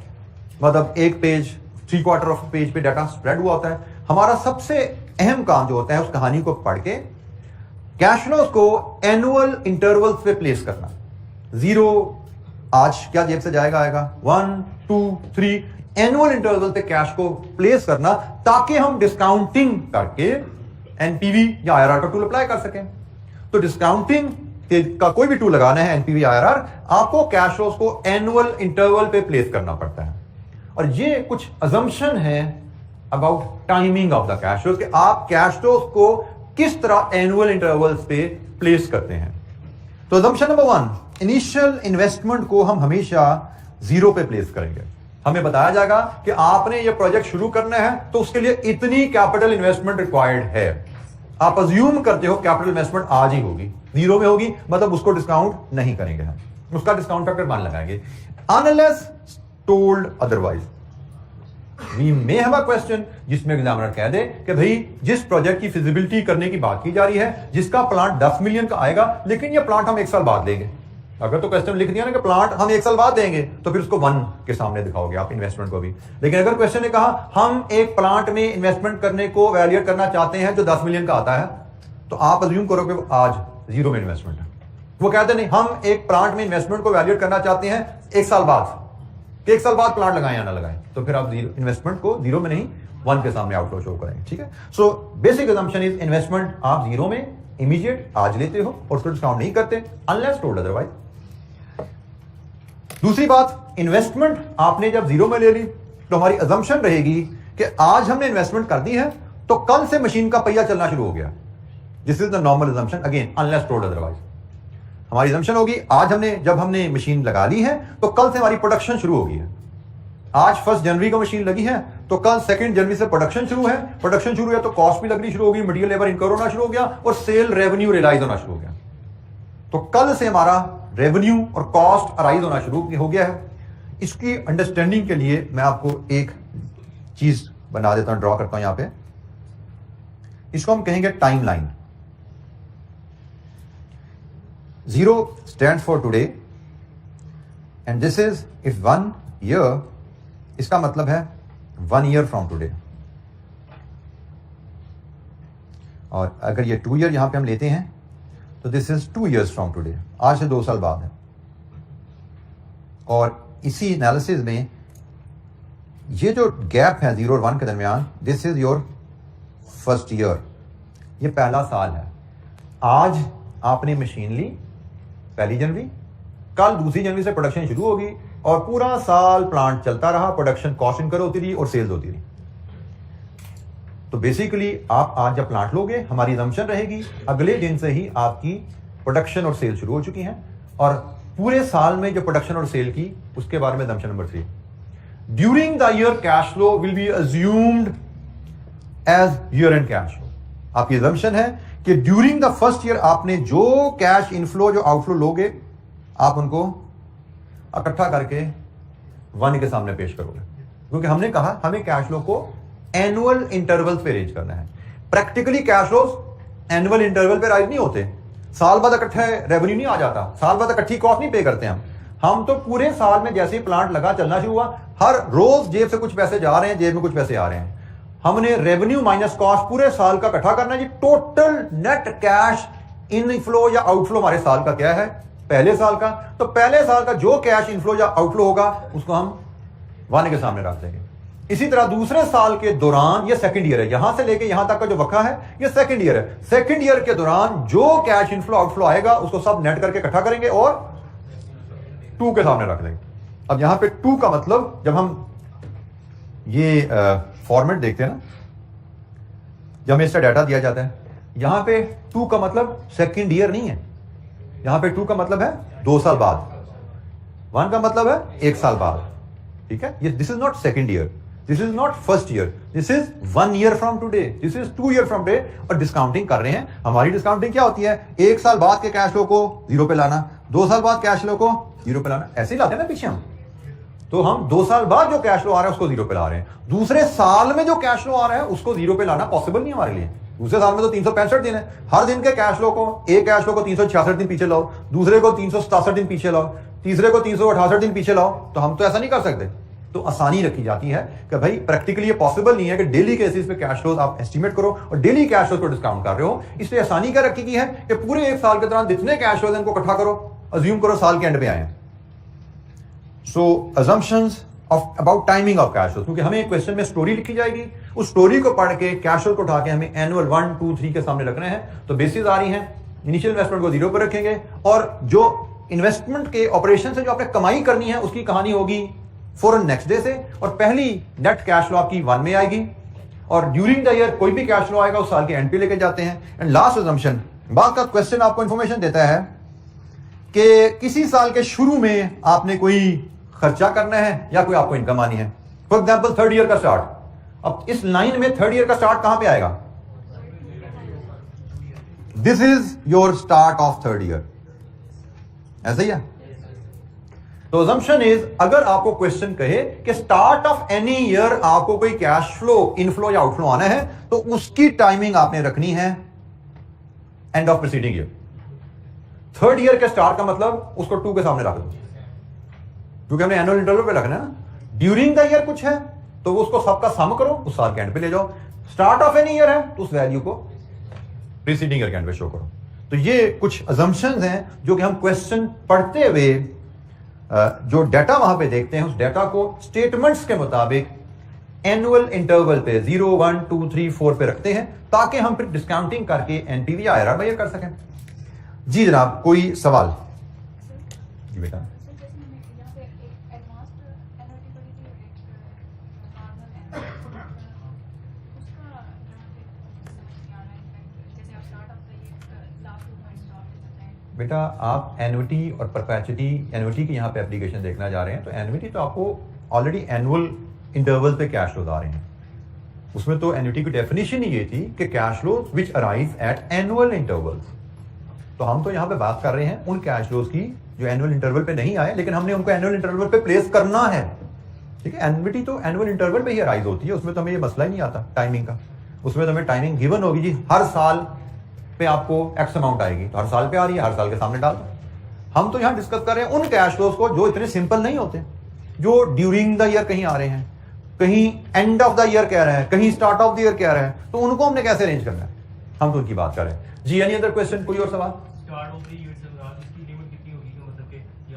मतलब एक पेज 3/4 ऑफ पेज पे डाटा स्प्रेड हुआ होता है हमारा सबसे अहम काम जो होता है उस कहानी को पढ़ के कैश फ्लोज को एनुअल इंटरवल्स पे प्लेस करना 0 आज क्या जेब से जाएगा आएगा 1 2 3 एनुअल इंटरवल पे कैश को प्लेस करना, ताकि हम डिस्काउंटिंग करके एनपीवी या आईआरआर का टूल अप्लाई कर सकें। तो डिस्काउंटिंग का कोई भी टूल लगाना है, एनपीवी आईआरआर, आपको कैश फ्लोज को एनुअल इंटरवल पे प्लेस करना पड़ता है। और ये कुछ अजम्पशन है about timing of the cash flows कि आप कैश फ्लोज को किस तरह एनुअल इंटरवल्स पे प्लेस करते हैं। तो अजम्पशन नंबर 1, इनिशियल इन्वेस्टमेंट को हम हमेशा 0 पे प्लेस करेंगे। हमें बताया जाएगा कि आपने ये प्रोजेक्ट शुरू करना है तो उसके लिए इतनी कैपिटल इन्वेस्टमेंट रिक्वायर्ड है। आप अज्यूम करते हो कैपिटल इन्वेस्टमेंट आज ही होगी, 0 में होगी, मतलब उसको डिस्काउंट नहीं करेंगे हम, उसका डिस्काउंट फैक्टर 1 लगाएंगे। Unless told otherwise we may have a question जिसमें एग्जामिनर कह दे कि भाई जिस प्रोजेक्ट की फिजिबिलिटी करने की बात की जा रही है, जिसका प्लांट 10 मिलियन का आएगा, लेकिन ये प्लांट हम 1 साल बाद लेंगे। अगर तो क्वेश्चन लिख दिया ना कि प्लांट हम 1 साल बाद देंगे, तो फिर उसको 1 के सामने दिखाओगे आप इन्वेस्टमेंट को भी। लेकिन अगर क्वेश्चन ने कहा हम एक प्लांट में इन्वेस्टमेंट करने को वैल्यूएट करना चाहते हैं जो 10 मिलियन का आता है, तो आप अज्यूम करो कि आज 0 में इन्वेस्टमेंट है। वो कहते नहीं हम एक प्लांट में इन्वेस्टमेंट को वैल्यूएट करना चाहते हैं 1 साल बाद, 1 साल बाद प्लांट लगाएं या ना लगाएं, तो फिर आप इन्वेस्टमेंट को 0 में नहीं 1 के सामने आउटफ्लो शो करेंगे। ठीक है, so basic assumption is investment आप 0 में इमीडिएट आज लेते हो और उसको डिस्काउंट नहीं करते अनलेस टोल्ड अदरवाइज। दूसरी बात, इन्वेस्टमेंट आपने जब 0 में ले ली तो हमारी असम्पशन रहेगी कि आज हमने इन्वेस्टमेंट कर दी है तो कल से मशीन का पहिया चलना शुरू हो गया। This is the normal assumption, again unless told otherwise. हमारी असम्पशन होगी आज जब हमने मशीन लगा ली है तो कल से हमारी प्रोडक्शन शुरू होगी है। आज 1 जनवरी को मशीन लगी है तो कल 2 जनवरी से प्रोडक्शन शुरू है। प्रोडक्शन शुरू है तो कॉस्ट भी लगनी शुरू होगी, मटेरियल लेबर इनकम होना शुरू हो गया और सेल रेवेन्यू रियलाइज होना शुरू हो गया। तो कल से हमारा रेवेन्यू और कॉस्ट अराइज होना शुरू हो गया है। इसकी अंडरस्टैंडिंग के लिए मैं आपको एक चीज बना देता हूं, ड्रॉ करता हूं यहां पे। इसको हम कहेंगे timeline. 0 stands for today and this is if 1 year, इसका मतलब है 1 ईयर फ्रॉम टुडे। और अगर ये 2 ईयर यहां पे हम लेते हैं तो this is 2 years from today, आज से 2 साल बाद है। और इसी एनालिसिस में ये जो गैप है 0 और 1 के दरमियान, this is your first year, ये पहला साल है। आज आपने मशीन ली 1 जनवरी, कल 2 जनवरी से प्रोडक्शन शुरू होगी और पूरा साल प्लांट चलता रहा, प्रोडक्शन कॉस्ट इनकर होती रही और सेल्स होती रही। तो बेसिकली आप आज जब प्लांट लोगे, हमारी असम्पशन रहेगी अगले दिन से ही आपकी प्रोडक्शन और सेल शुरू हो चुकी हैं और पूरे साल में जो प्रोडक्शन और सेल की, उसके बारे में assumption number 3, during the year cash flow will be assumed as year end cash flow. आपकी असम्पशन है कि ड्यूरिंग द फर्स्ट ईयर आपने जो कैश इनफ्लो जो आउटफ्लो लोगे, आप उनको इकट्ठा करके 1 के सामने पेश करोगे, क्योंकि हमने कहा हमें कैश फ्लो को एनुअल इंटरवल पे रेंज करना है। Practically cash flows annual interval पे राइज नहीं होते, साल बाद इकट्ठे रेवेन्यू नहीं आ जाता, साल बाद इकट्ठी कॉस्ट नहीं पे करते हम तो पूरे साल में जैसे ही प्लांट लगा चलना शुरू हुआ, हर रोज जेब से कुछ पैसे जा रहे हैं, जेब में कुछ पैसे आ रहे हैं। हमने रेवेन्यू माइनस कॉस्ट पूरे साल का इकट्ठा करना है जी। टोटल नेट कैश इनफ्लो या आउटफ्लो हमारे साल का क्या है, पहले साल का। तो पहले साल का जो कैश इनफ्लो या आउटफ्लो होगा उसको हम 1 के सामने रख देंगे। इसी तरह दूसरे साल के दौरान, ये सेकंड ईयर है, यहां से लेके यहां तक का जो वक्र है ये सेकंड ईयर है। सेकंड ईयर के दौरान जो कैश इनफ्लो आउटफ्लो आएगा उसको सब नेट करके इकट्ठा करेंगे और 2 के सामने रख देंगे। अब यहां पे 2 का मतलब, जब हम ये फॉर्मेट देखते हैं ना, जब हमें इसका डाटा दिया जाता है, यहां पे 2 का मतलब सेकंड ईयर नहीं है, यहां पे 2 का मतलब है 2 साल बाद, 1 का मतलब है 1 साल बाद। ठीक है, ये this is not second year, this is not first year, this is 1 year from today, this is 2 year from today. और डिस्काउंटिंग कर रहे हैं, हमारी डिस्काउंटिंग क्या होती है, 1 साल बाद के कैश फ्लो को 0 पे लाना, 2 साल बाद कैश फ्लो को 0 पे लाना, ऐसे ही लाते हैं ना पीछे हम। तो हम 2 साल बाद जो कैश फ्लो आ रहा है उसको 0 पे ला रहे हैं। दूसरे साल में जो कैश फ्लो आ रहा है उसको 0 पे लाना पॉसिबल नहीं हमारे लिए। दूसरे साल में तो 365 दिन है, हर दिन के कैश फ्लो को, एक कैश फ्लो को 366 दिन पीछे लाओ, दूसरे को 367 दिन पीछे लाओ, तीसरे को 368 दिन पीछे लाओ, तो हम तो ऐसा नहीं कर सकते। तो आसानी रखी जाती है कि भाई प्रैक्टिकली ये पॉसिबल नहीं है कि डेली केसेस पे कैश फ्लोज आप एस्टिमेट करो और डेली कैश फ्लोज को डिस्काउंट कर रहे हो। इसलिए आसानी क्या रखी गई है कि पूरे 1 साल के दौरान जितने कैश फ्लोज इनको इकट्ठा करो, अज्यूम करो साल के एंड पे आए। सो assumptions about timing of cash flow, क्योंकि हमें एक क्वेश्चन में स्टोरी लिखी जाएगी, उस स्टोरी को पढ़ के कैश फ्लो को उठा के हमें एनुअल 1, 2, 3 के सामने रखने हैं। तो बेसिस आ रही हैं, इनिशियल इन्वेस्टमेंट को 0 पर रखेंगे और जो इन्वेस्टमेंट के ऑपरेशन से जो आपने कमाई करनी है उसकी कहानी होगी फौरन नेक्स्ट डे से, और पहली नेट कैश फ्लो आपकी 1 में आएगी, और ड्यूरिंग द ईयर कोई भी कैश फ्लो आएगा उस साल के एंड पे लेके जाते हैं। एंड लास्ट अजम्पशन, बाद का क्वेश्चन आपको इंफॉर्मेशन देता है कि किसी साल के शुरू में आपने कोई खर्चा करना है या कोई आपको इनकम आनी है। फॉर एग्जाम्पल 3rd ईयर का स्टार्ट, अब इस लाइन में 3rd ईयर का स्टार्ट कहां पे आएगा? This is your start of 3rd year, ऐसा ही है। तो अजम्पशन इज, अगर आपको क्वेश्चन कहे कि स्टार्ट ऑफ एनी ईयर आपको कोई कैश फ्लो इनफ्लो या आउटफ्लो आना है, तो उसकी टाइमिंग आपने रखनी है end of preceding year. 3rd year के स्टार्ट का मतलब उसको 2 के सामने रख दो, क्योंकि हमने एनुअल इंटरवल पे रखना है ना। ड्यूरिंग द ईयर कुछ है तो उसको सबका सम करो, उस साल के एंड पे ले जाओ। स्टार्ट ऑफ एनी ईयर है तो उस वैल्यू को प्रीसीडिंग ईयर के एंड पे शो करो। तो ये कुछ अजम्पशंस हैं जो कि हम क्वेश्चन पढ़ते हुए जो डाटा वहां पे देखते हैं, उस डाटा को स्टेटमेंट्स के मुताबिक एनुअल इंटरवल पे 0, 1, 2, 3, 4 पे रखते हैं, ताकि हम फिर डिस्काउंटिंग करके एनपीवी आईआरआर बाहर कर सकें। जी जनाब, कोई सवाल? जी बेटा। बेटा आप एन्युटी और परपेचुटी, एन्युटी की यहाँ पे एप्लीकेशन देखना जा रहे हैं, तो एन्युटी तो आपको ऑलरेडी एनुअल इंटरवल पे कैश फ्लोज आ रहे हैं। उसमें तो एन्युटी की डेफिनेशन ही ये थी कि cash flows which arrive at annual intervals. तो हम तो यहाँ पे बात कर रहे हैं उन कैश फ्लोज की जो एनुअल इंटरवल पे नहीं आए, लेकिन हमने उनको एनुअल इंटरवल पे प्लेस करना है। ठीक है, एन्युटी तो एनुअल इंटरवल पे ही अराइज होती है, उसमें तो हमें ये मसला ही नहीं आता टाइमिंग का। उसमें तो हमें टाइमिंग गिवन होगी, जी हर साल पे आपको एक्स अमाउंट आएगी, तो हर साल पे आ रही है, हर साल के सामने डाल दो। हम तो यहां डिस्कस कर रहे हैं उन कैश फ्लोज को जो इतने सिंपल नहीं होते, जो ड्यूरिंग द ईयर कहीं आ रहे हैं, कहीं एंड ऑफ द ईयर कह रहे हैं, कहीं स्टार्ट ऑफ द ईयर कह रहे हैं, तो उनको हमने कैसे अरेंज करना है, हम तो उनकी बात कर रहे हैं। जी एनी अदर क्वेश्चन, कोई और सवाल?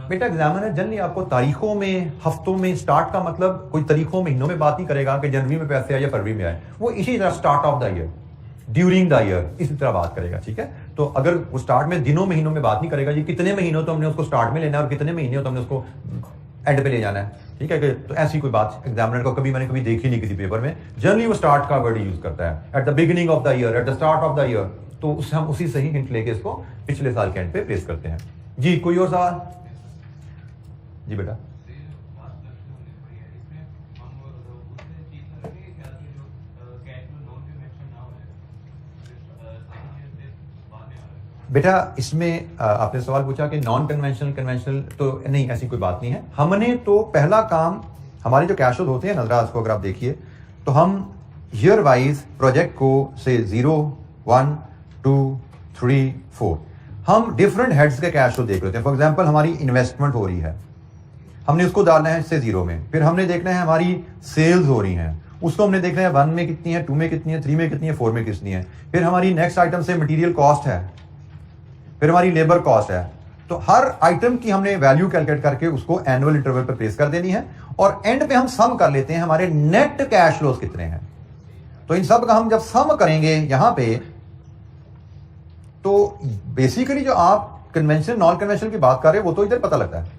बेटा एग्जामिनर जनरली आपको तारीखों में, हफ्तों में, स्टार्ट का मतलब कोई तारीखों महीनों में बात नहीं करेगा कि जनवरी में पैसे आए या फरवरी में आए, वो इसी तरह start of the year, during the year, इसी तरह बात करेगा। ठीक है, तो अगर वो स्टार्ट में दिनों महीनों में बात नहीं करेगा, जी कितने महीनों तो हमने उसको स्टार्ट में लेना है और कितने महीने तो हमने उसको एंड पे ले जाना है। ठीक है, तो ऐसी कोई बात एग्जामिनर को मैंने कभी देखी नहीं किसी पेपर में। जनरली वो स्टार्ट का वर्ड यूज करता है, at the beginning of the year, at the start of the year, तो उससे हम उसी से ही हिंट लेके इसको पिछले साल के एंड पे प्लेस करते हैं। जी कोई और सवाल? जी बेटा। बेटा इसमें आपने सवाल पूछा कि नॉन कन्वेंशनल, कन्वेंशनल, तो नहीं, ऐसी कोई बात नहीं है। हमने तो पहला काम, हमारे जो कैश फ्लोज होते हैं नजराज को अगर आप देखिए, तो हम ईयर वाइज प्रोजेक्ट को से 0, 1, 2, 3, 4 हम डिफरेंट हेड्स के कैश फ्लो देख लेते हैं। फॉर एग्जांपल हमारी इन्वेस्टमेंट हो रही है, हमने उसको डालना है इससे 0 में, फिर हमने देखना है हमारी सेल्स हो रही हैं, उसको हमने देखना है 1 में कितनी है, 2 में कितनी है, 3 में कितनी है, 4 में कितनी है। फिर हमारी नेक्स्ट आइटम से मटेरियल कॉस्ट है, फिर हमारी लेबर कॉस्ट है। तो हर आइटम की हमने वैल्यू कैलकुलेट करके उसको एनुअल इंटरवल पे प्लेस कर देनी है, और एंड पे हम सम कर लेते हैं हमारे नेट कैश फ्लोज कितने हैं। तो इन सब का हम जब सम करेंगे यहां पे, तो बेसिकली जो आप कन्वेंशनल नॉन कन्वेंशनल की बात कर रहे हैं वो तो इधर पता लगता है।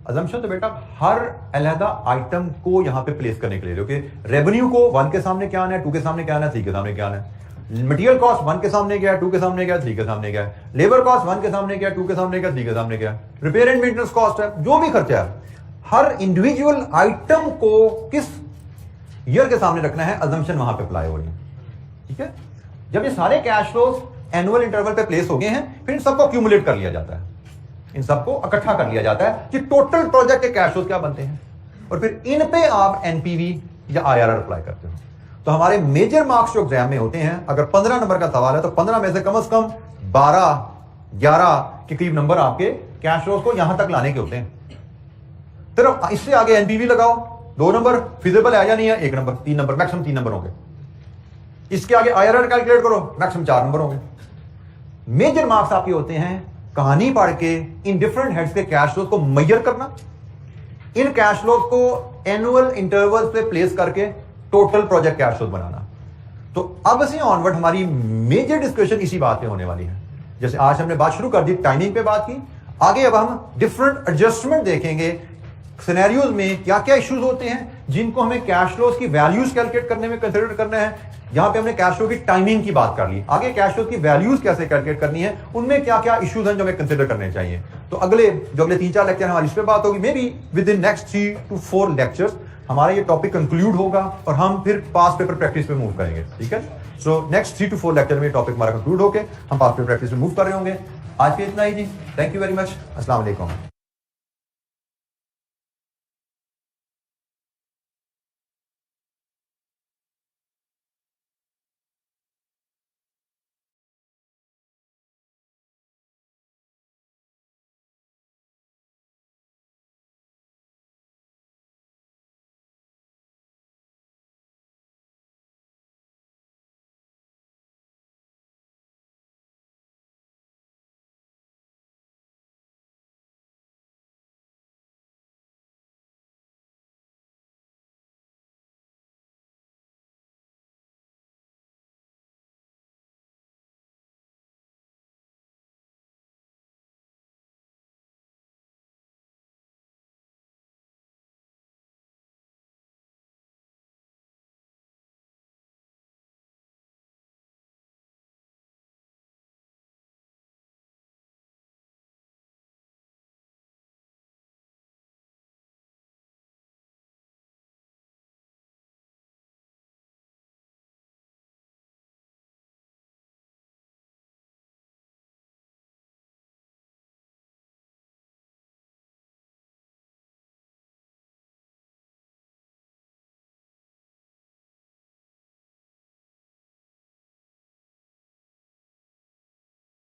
अजम्पशन तो बेटा हर अलहदा आइटम को यहां पे प्लेस करने के लिए, क्योंकि रेवेन्यू को 1 के सामने क्या आना है, 2 के सामने क्या आना है, 3 के सामने क्या आना है, मटेरियल कॉस्ट 1 के सामने क्या है, 2 के सामने क्या है, 3 के सामने क्या है, लेबर कॉस्ट 1 के सामने क्या है, 2 के सामने क्या है, 3 के सामने क्या है, रिपेयर एंड मेंटेनेंस कॉस्ट है, जो भी खर्चा है, हर इंडिविजुअल आइटम को किस ईयर के सामने रखना है, अजम्पशन वहां पे अप्लाई हो रही है। ठीक है, जब ये सारे कैश फ्लोज एनुअल इंटरवल पे प्लेस हो गए हैं, फिर इन सबको एक्यूमुलेट कर लिया जाता है, इन सबको इकट्ठा कर लिया जाता है कि टोटल प्रोजेक्ट के कैश फ्लोज क्या बनते हैं, और फिर इन पे आप एनपीवी या आईआरआर अप्लाई करते हो। तो हमारे मेजर मार्क्स जो एग्जाम में होते हैं, अगर 15 नंबर का सवाल है तो 15 में से कम 12, 11 के करीब नंबर आपके कैश फ्लोज को यहां तक लाने के होते हैं। फिर इससे आगे एनपीवी लगाओ, 2 नंबर फिजिबल है या नहीं है, 1 नंबर, 3 नंबर, मैक्सिमम 3 नंबर होंगे। इसके आगे आईआरआर कैलकुलेट करो, मैक्सिमम 4 नंबर होंगे। मेजर मार्क्स आपके होते हैं कहानी पढ़ के इन डिफरेंट हेड्स के कैश फ्लोज को मेजर करना, इन कैश फ्लोज को एनुअल इंटरवल पे प्लेस करके टोटल प्रोजेक्ट कैश फ्लोज बनाना। तो अब से ऑनवर्ड हमारी मेजर डिस्कशन इसी बात पे होने वाली है। जैसे आज हमने बात शुरू कर दी, टाइमिंग पे बात की, आगे अब हम डिफरेंट एडजस्टमेंट देखेंगे, सिनेरियोज में क्या क्या इश्यूज होते हैं जिनको हमें कैश फ्लोज की वैल्यूज कैलकुलेट करने में कंसीडर करना है। यहां पे हमने कैश फ्लो की टाइमिंग की बात कर ली, आगे कैश फ्लो की वैल्यूज कैसे कैलकुलेट करनी है, उनमें क्या क्या इश्यूज हैं जो हमें कंसीडर करने चाहिए। तो अगले 3-4 लेक्चर हमारी इस पे बात होगी। May be with in next 3 to 4 lectures हमारा ये टॉपिक कंक्लूड होगा और हम फिर पास पेपर प्रैक्टिस पे मूव करेंगे। ठीक है, सो नेक्स्ट 3 to 4 लेक्चर में टॉपिक हमारा कंक्लूड होके हम पास पेपर प्रैक्टिस पे मूव कर रहे होंगे। आज के इतना ही जी, थैंक यू वेरी मच, अस्सलाम वालेकुम।